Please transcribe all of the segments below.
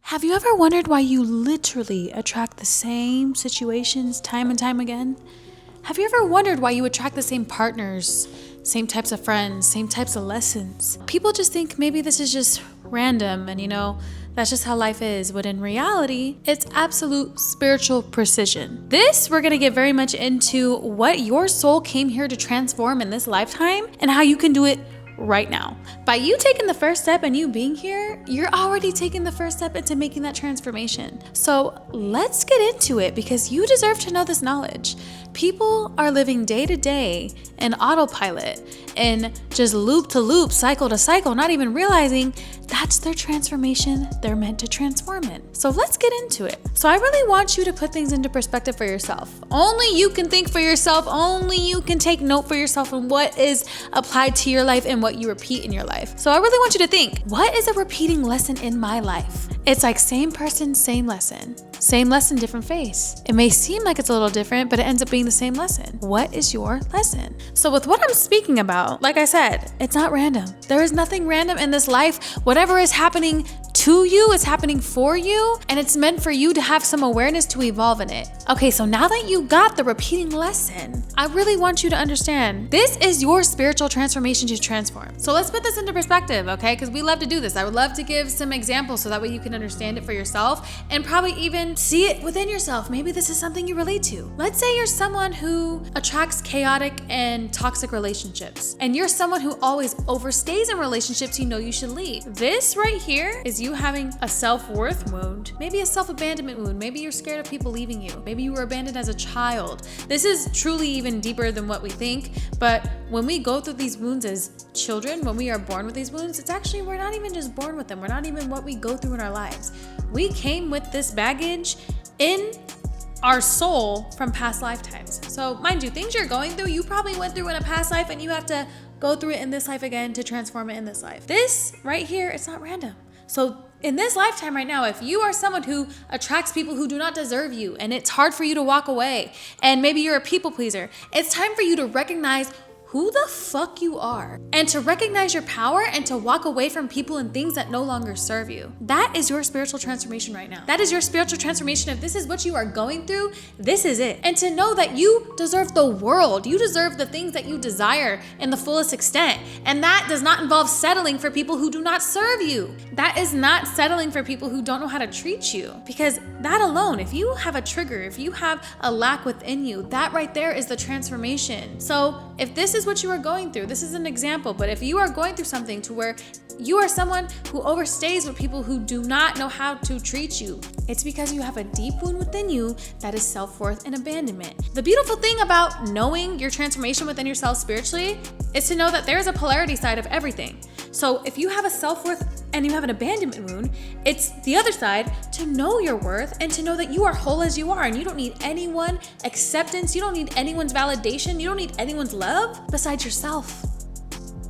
Have you ever wondered why you literally attract the same situations time and time again? Have you ever wondered why you attract the same partners, same types of friends, same types of lessons? People just think maybe this is just random and that's just how life is. But in reality, it's absolute spiritual precision. This, we're gonna get very much into what your soul came here to transform in this lifetime and how you can do it right now. By you taking the first step and you being here, you're already taking the first step into making that transformation. So let's get into it because you deserve to know this knowledge. People are living day to day in autopilot and just loop to loop, cycle to cycle, not even realizing that's their transformation they're meant to transform in. So let's get into it. So I really want you to put things into perspective for yourself. Only you can think for yourself. Only you can take note for yourself on what is applied to your life and what you repeat in your life. So I really want you to think, what is a repeating lesson in my life? It's like same person, same lesson. Same lesson, different face. It may seem like it's a little different, but it ends up being the same lesson. What is your lesson? So with what I'm speaking about, like I said, it's not random. There is nothing random in this life. Whatever is happening to you, it's happening for you, and it's meant for you to have some awareness to evolve in it. Okay, so now that you got the repeating lesson, I really want you to understand this is your spiritual transformation to transform. So let's put this into perspective, okay? Because we love to do this. I would love to give some examples so that way you can understand it for yourself and probably even see it within yourself. Maybe this is something you relate to. Let's say you're someone who attracts chaotic and toxic relationships, and you're someone who always overstays in relationships you should leave. This right here is you having a self-worth wound, maybe a self-abandonment wound. Maybe you're scared of people leaving you. Maybe you were abandoned as a child. This is truly even deeper than what we think, but when we go through these wounds as children, when we are born with these wounds, it's actually, we're not even just born with them. We're not even what we go through in our lives. We came with this baggage in our soul from past lifetimes. So mind you, things you're going through, you probably went through in a past life and you have to go through it in this life again to transform it in this life. This right here, it's not random. So in this lifetime right now, if you are someone who attracts people who do not deserve you and it's hard for you to walk away, and maybe you're a people pleaser, it's time for you to recognize who the fuck you are and to recognize your power and to walk away from people and things that no longer serve you. That is your spiritual transformation right now. That is your spiritual transformation. If this is what you are going through, this is it. And to know that you deserve the world. You deserve the things that you desire in the fullest extent. And that does not involve settling for people who do not serve you. That is not settling for people who don't know how to treat you. Because that alone, if you have a trigger, if you have a lack within you, that right there is the transformation. So if this is what you are going through, this is an example, but if you are going through something to where you are someone who overstays with people who do not know how to treat you, it's because you have a deep wound within you that is self-worth and abandonment. The beautiful thing about knowing your transformation within yourself spiritually is to know that there is a polarity side of everything. So if you have a self-worth and you have an abandonment wound, it's the other side to know your worth and to know that you are whole as you are and you don't need anyone's acceptance, you don't need anyone's validation, you don't need anyone's love besides yourself.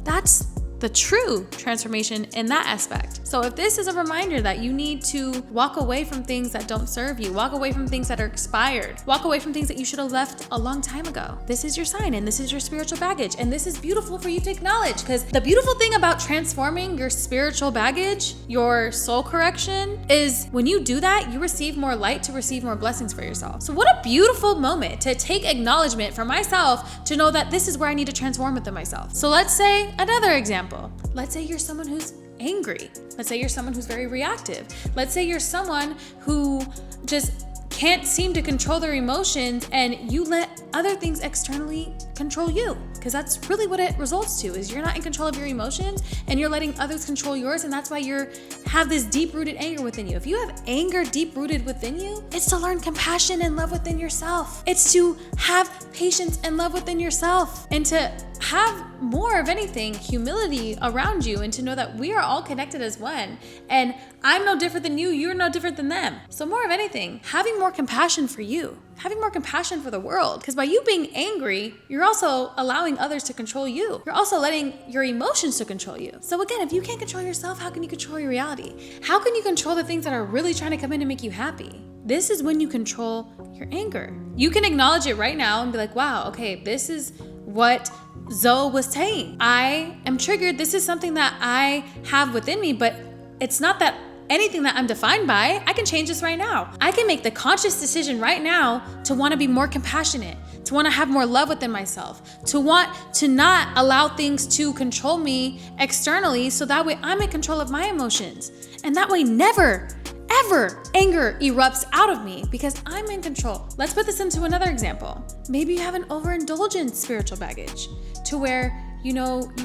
That's the true transformation in that aspect. So if this is a reminder that you need to walk away from things that don't serve you, walk away from things that are expired, walk away from things that you should have left a long time ago, this is your sign and this is your spiritual baggage. And this is beautiful for you to acknowledge, because the beautiful thing about transforming your spiritual baggage, your soul correction, is when you do that, you receive more light to receive more blessings for yourself. So what a beautiful moment to take acknowledgement for myself to know that this is where I need to transform within myself. So let's say another example. Let's say you're someone who's angry. Let's say you're someone who's very reactive. Let's say you're someone who just can't seem to control their emotions and you let other things externally control you, because that's really what it results to, is you're not in control of your emotions and you're letting others control yours, and that's why you have this deep-rooted anger within you. If you have anger deep-rooted within you, it's to learn compassion and love within yourself. It's to have patience and love within yourself and to have more of anything, humility around you, and to know that we are all connected as one. And I'm no different than you, you're no different than them. So more of anything, having more compassion for you, having more compassion for the world. Because by you being angry, you're also allowing others to control you. You're also letting your emotions to control you. So again, if you can't control yourself, how can you control your reality? How can you control the things that are really trying to come in and make you happy? This is when you control your anger. You can acknowledge it right now and be like, wow, okay, this is what Zoe was saying. I am triggered. This is something that I have within me, but it's not that anything that I'm defined by, I can change this right now. I can make the conscious decision right now to want to be more compassionate, to want to have more love within myself, to want to not allow things to control me externally, so that way I'm in control of my emotions. And that way never, ever anger erupts out of me because I'm in control. Let's put this into another example. Maybe you have an overindulgent spiritual baggage to where, you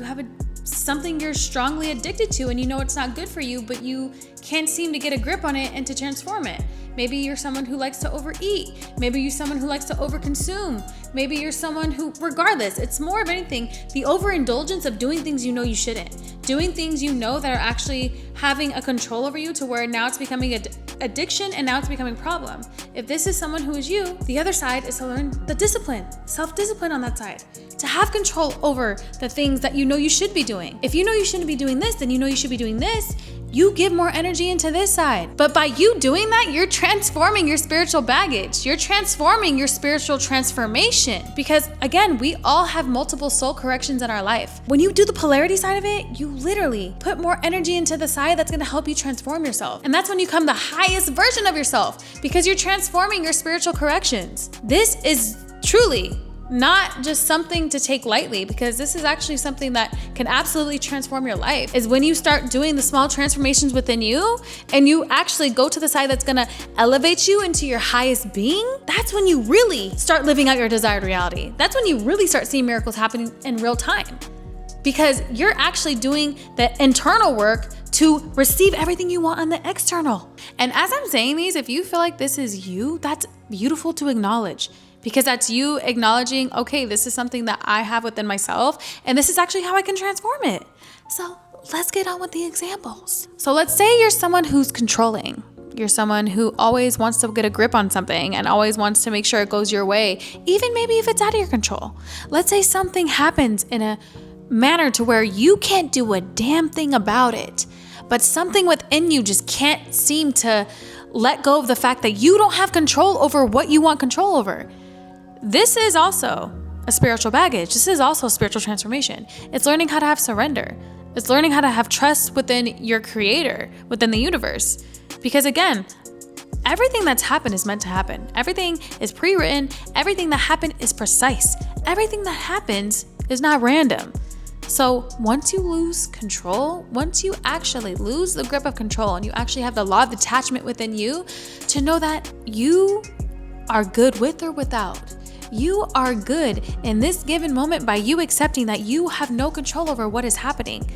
have something you're strongly addicted to and it's not good for you, but you can't seem to get a grip on it and to transform it. Maybe you're someone who likes to overeat. Maybe you're someone who likes to overconsume. Maybe you're someone who, regardless, it's more of anything, the overindulgence of doing things you shouldn't. Doing things that are actually having a control over you to where now it's becoming addiction and now it's becoming a problem. If this is someone who is you, the other side is to learn the discipline, self-discipline on that side. To have control over the things that you should be doing. If you shouldn't be doing this, then you should be doing this. You give more energy into this side. But by you doing that, you're transforming your spiritual baggage. You're transforming your spiritual transformation. Because again, we all have multiple soul corrections in our life. When you do the polarity side of it, you literally put more energy into the side that's gonna help you transform yourself. And that's when you become the highest version of yourself because you're transforming your spiritual corrections. This is truly not just something to take lightly, because this is actually something that can absolutely transform your life, is when you start doing the small transformations within you and you actually go to the side that's gonna elevate you into your highest being. That's when you really start living out your desired reality. That's when you really start seeing miracles happening in real time, because you're actually doing the internal work to receive everything you want on the external. And as I'm saying these, if you feel like this is you, that's beautiful to acknowledge. Because that's you acknowledging, okay, this is something that I have within myself, and this is actually how I can transform it. So let's get on with the examples. So let's say you're someone who's controlling. You're someone who always wants to get a grip on something and always wants to make sure it goes your way, even maybe if it's out of your control. Let's say something happens in a manner to where you can't do a damn thing about it, but something within you just can't seem to let go of the fact that you don't have control over what you want control over. This is also a spiritual baggage. This is also a spiritual transformation. It's learning how to have surrender. It's learning how to have trust within your creator, within the universe. Because again, everything that's happened is meant to happen. Everything is pre-written. Everything that happened is precise. Everything that happens is not random. So once you lose control, once you actually lose the grip of control and you actually have the law of detachment within you to know that you are good with or without. You are good in this given moment by you accepting that you have no control over what is happening.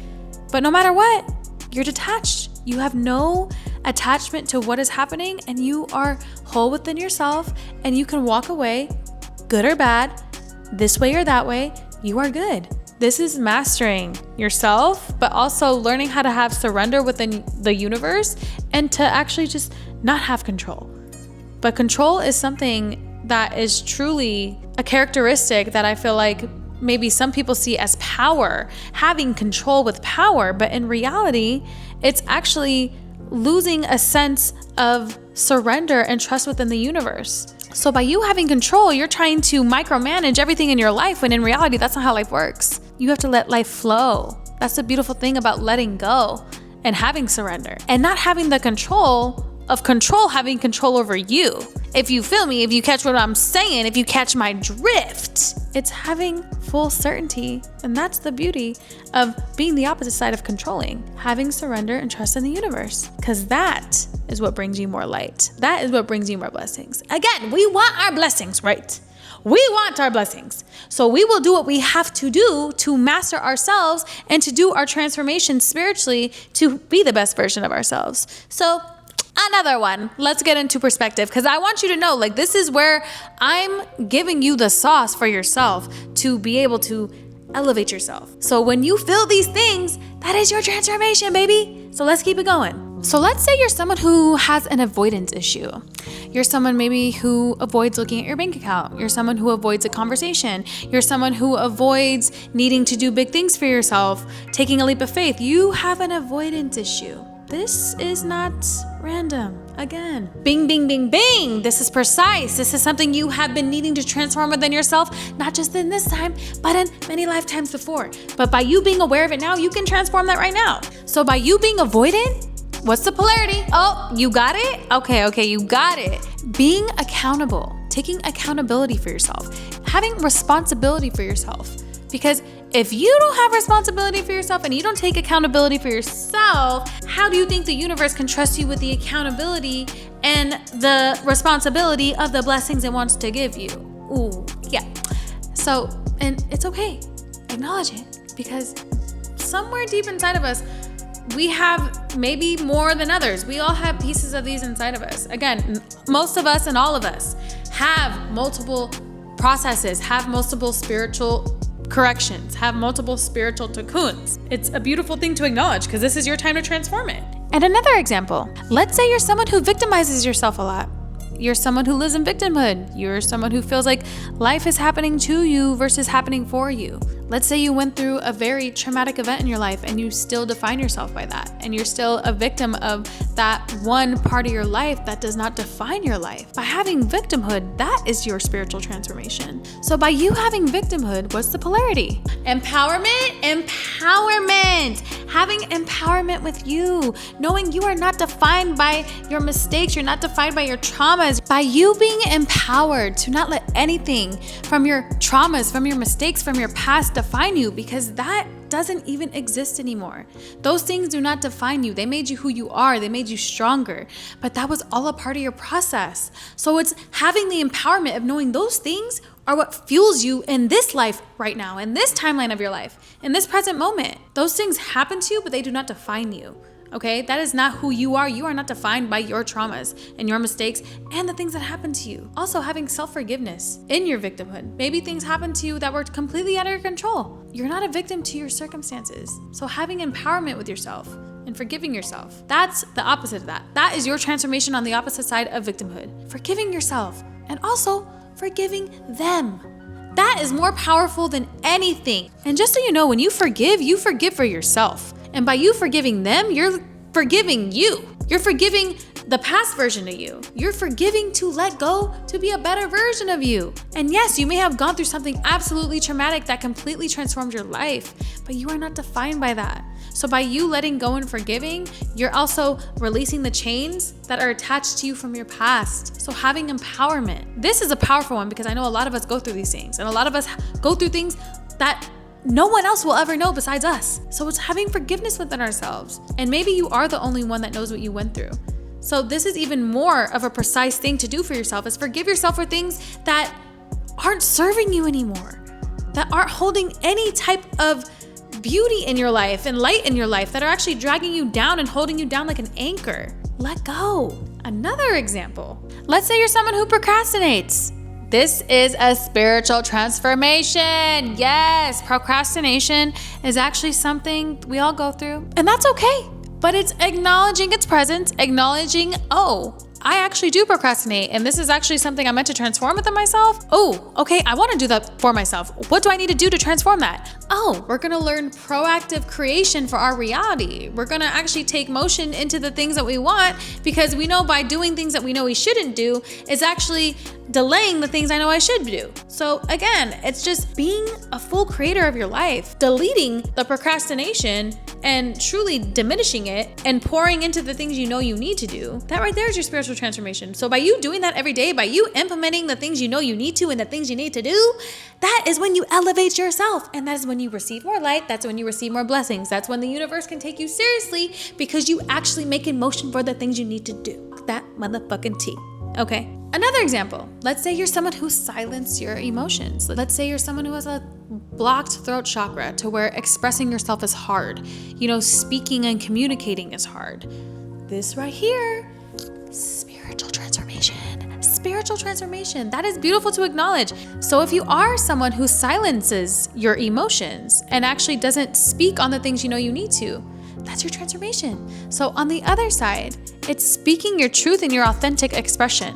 But no matter what, you're detached. You have no attachment to what is happening and you are whole within yourself and you can walk away, good or bad, this way or that way, you are good. This is mastering yourself, but also learning how to have surrender within the universe and to actually just not have control. But control is something that is truly a characteristic that I feel like maybe some people see as power, having control with power, but in reality, it's actually losing a sense of surrender and trust within the universe. So by you having control, you're trying to micromanage everything in your life, when in reality, that's not how life works. You have to let life flow. That's the beautiful thing about letting go and having surrender and not having the control of control, having control over you. If you feel me, if you catch what I'm saying, if you catch my drift, it's having full certainty. And that's the beauty of being the opposite side of controlling, having surrender and trust in the universe. Because that is what brings you more light. That is what brings you more blessings. Again, we want our blessings, right? We want our blessings. So we will do what we have to do to master ourselves and to do our transformation spiritually to be the best version of ourselves. So another one, let's get into perspective, because I want you to know, like, this is where I'm giving you the sauce for yourself to be able to elevate yourself. So when you feel these things, that is your transformation, baby. So let's keep it going. So let's say you're someone who has an avoidance issue. You're someone maybe who avoids looking at your bank account. You're someone who avoids a conversation. You're someone who avoids needing to do big things for yourself, taking a leap of faith. You have an avoidance issue. This is not random. Again, bing, bing, bing, bing. This is precise. This is something you have been needing to transform within yourself, not just in this time, but in many lifetimes before. But by you being aware of it now, you can transform that right now. So by you being avoidant, What's the polarity? Oh, you got it? Okay, you got it. Being accountable, taking accountability for yourself, having responsibility for yourself. Because if you don't have responsibility for yourself and you don't take accountability for yourself, how do you think the universe can trust you with the accountability and the responsibility of the blessings it wants to give you? Ooh, yeah. So, and it's okay. Acknowledge it, because somewhere deep inside of us, we have maybe more than others. We all have pieces of these inside of us. Again, most of us and all of us have multiple processes, have multiple spiritual corrections, have multiple spiritual cocoons. It's a beautiful thing to acknowledge, because this is your time to transform it. And another example, let's say you're someone who victimizes yourself a lot. You're someone who lives in victimhood. You're someone who feels like life is happening to you versus happening for you. Let's say you went through a very traumatic event in your life and you still define yourself by that. And you're still a victim of that one part of your life that does not define your life. By having victimhood, that is your spiritual transformation. So by you having victimhood, what's the polarity? Empowerment. Having empowerment with you. Knowing you are not defined by your mistakes. You're not defined by your traumas. By you being empowered to not let anything from your traumas, from your mistakes, from your past define you, because that doesn't even exist anymore. Those things do not define you. They made you who you are. They made you stronger, but that was all a part of your process. So it's having the empowerment of knowing those things are what fuels you in this life right now, in this timeline of your life, in this present moment. Those things happen to you, but they do not define you. Okay, that is not who you are. You are not defined by your traumas and your mistakes and the things that happen to you. Also, having self-forgiveness in your victimhood. Maybe things happened to you that were completely out of your control. You're not a victim to your circumstances. So having empowerment with yourself and forgiving yourself, that's the opposite of that. That is your transformation on the opposite side of victimhood. Forgiving yourself and also forgiving them. That is more powerful than anything. And just so you know, when you forgive for yourself. And by you forgiving them, you're forgiving you. You're forgiving the past version of you. You're forgiving to let go to be a better version of you. And yes, you may have gone through something absolutely traumatic that completely transformed your life, but you are not defined by that. So by you letting go and forgiving, you're also releasing the chains that are attached to you from your past. So having empowerment. This is a powerful one, because I know a lot of us go through these things, and a lot of us go through things that no one else will ever know besides us. So it's having forgiveness within ourselves. And maybe you are the only one that knows what you went through. So this is even more of a precise thing to do for yourself, is forgive yourself for things that aren't serving you anymore, that aren't holding any type of beauty in your life and light in your life, that are actually dragging you down and holding you down like an anchor. Let go. Another example. Let's say you're someone who procrastinates. This is a spiritual transformation. Yes, procrastination is actually something we all go through, and that's okay. But it's acknowledging its presence, acknowledging, oh, I actually do procrastinate, and this is actually something I'm meant to transform within myself. Oh, okay, I want to do that for myself. What do I need to do to transform that? Oh, we're going to learn proactive creation for our reality. We're going to actually take motion into the things that we want, because we know by doing things that we know we shouldn't do is actually delaying the things I know I should do. So again, it's just being a full creator of your life, deleting the procrastination and truly diminishing it and pouring into the things you know you need to do. That right there is your spiritual transformation. So by you doing that every day, by you implementing the things you know you need to and the things you need to do, that is when you elevate yourself. And that is when you receive more light. That's when you receive more blessings. That's when the universe can take you seriously, because you actually make in motion for the things you need to do. That motherfucking T. Okay. Another example. Let's say you're someone who silenced your emotions. Let's say you're someone who has a blocked throat chakra, to where expressing yourself is hard. Speaking and communicating is hard. This right here, spiritual transformation. Spiritual transformation. That is beautiful to acknowledge. So if you are someone who silences your emotions and actually doesn't speak on the things you know you need to, that's your transformation. So on the other side, it's speaking your truth and your authentic expression.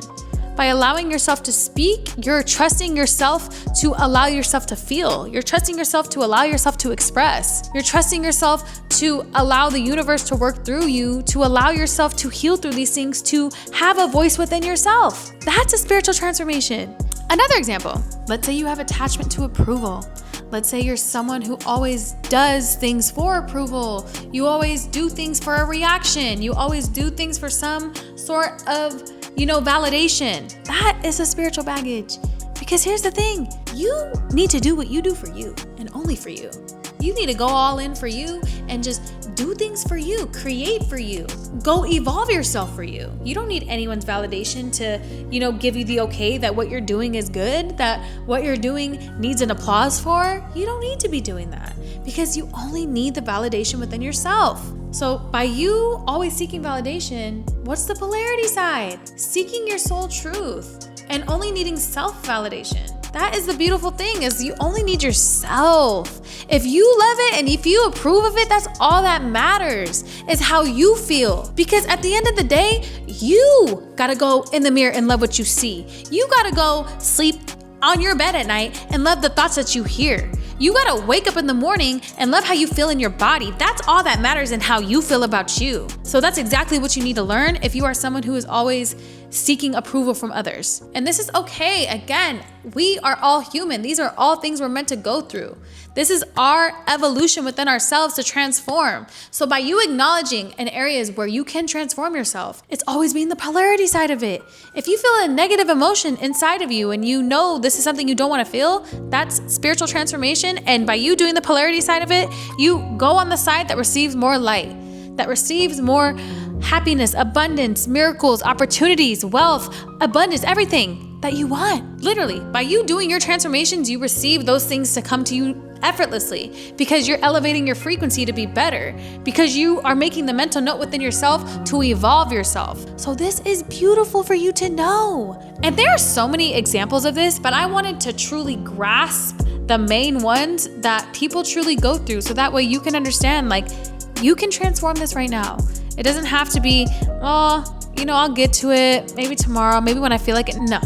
By allowing yourself to speak, you're trusting yourself to allow yourself to feel. You're trusting yourself to allow yourself to express. You're trusting yourself to allow the universe to work through you, to allow yourself to heal through these things, to have a voice within yourself. That's a spiritual transformation. Another example, let's say you have attachment to approval. Let's say you're someone who always does things for approval. You always do things for a reaction. You always do things for some sort of, validation. That is a spiritual baggage. Because here's the thing, you need to do what you do for you and only for you. You need to go all in for you and just do things for you, create for you, go evolve yourself for you. You don't need anyone's validation to, give you the okay that what you're doing is good, that what you're doing needs an applause for. You don't need to be doing that because you only need the validation within yourself. So by you always seeking validation, what's the polarity side? Seeking your soul truth and only needing self-validation. That is the beautiful thing, is you only need yourself. If you love it and if you approve of it, that's all that matters, is how you feel. Because at the end of the day, you gotta go in the mirror and love what you see. You gotta go sleep on your bed at night and love the thoughts that you hear. You gotta wake up in the morning and love how you feel in your body. That's all that matters, and how you feel about you. So that's exactly what you need to learn if you are someone who is always seeking approval from others. And this is okay. Again, we are all human. These are all things we're meant to go through. This is our evolution within ourselves to transform. So by you acknowledging in areas where you can transform yourself, it's always being the polarity side of it. If you feel a negative emotion inside of you and you know this is something you don't want to feel, that's spiritual transformation. And by you doing the polarity side of it, you go on the side that receives more light, that receives more happiness, abundance, miracles, opportunities, wealth, abundance, everything that you want. Literally, by you doing your transformations, you receive those things to come to you effortlessly because you're elevating your frequency to be better, because you are making the mental note within yourself to evolve yourself. So this is beautiful for you to know. And there are so many examples of this, but I wanted to truly grasp the main ones that people truly go through, so that way you can understand, like, you can transform this right now. It doesn't have to be, I'll get to it maybe tomorrow, maybe when I feel like it. No.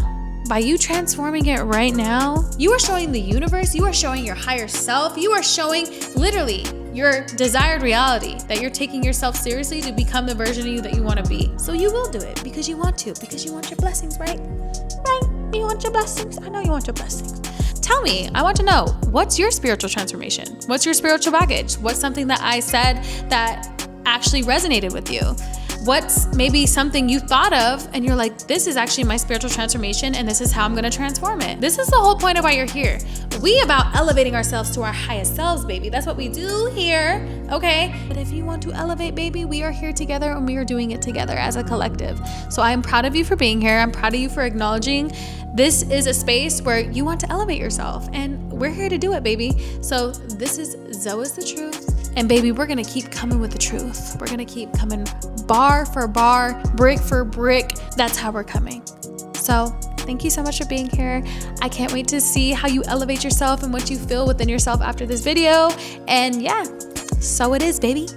By you transforming it right now, you are showing the universe, you are showing your higher self, you are showing literally your desired reality that you're taking yourself seriously to become the version of you that you want to be. So you will do it because you want to, because you want your blessings, right? Right? You want your blessings? I know you want your blessings. Tell me, I want to know, what's your spiritual transformation? What's your spiritual baggage? What's something that I said that actually resonated with you? What's maybe something you thought of and you're like, this is actually my spiritual transformation and this is how I'm going to transform it. This is the whole point of why you're here. We about elevating ourselves to our highest selves, baby. That's what we do here, okay? But if you want to elevate, baby, we are here together and we are doing it together as a collective. So I'm proud of you for being here. I'm proud of you for acknowledging this is a space where you want to elevate yourself, and we're here to do it, baby. So this is Zoa's the Truth. And baby, we're gonna keep coming with the truth. We're gonna keep coming bar for bar, brick for brick. That's how we're coming. So thank you so much for being here. I can't wait to see how you elevate yourself and what you feel within yourself after this video. And yeah, so it is, baby.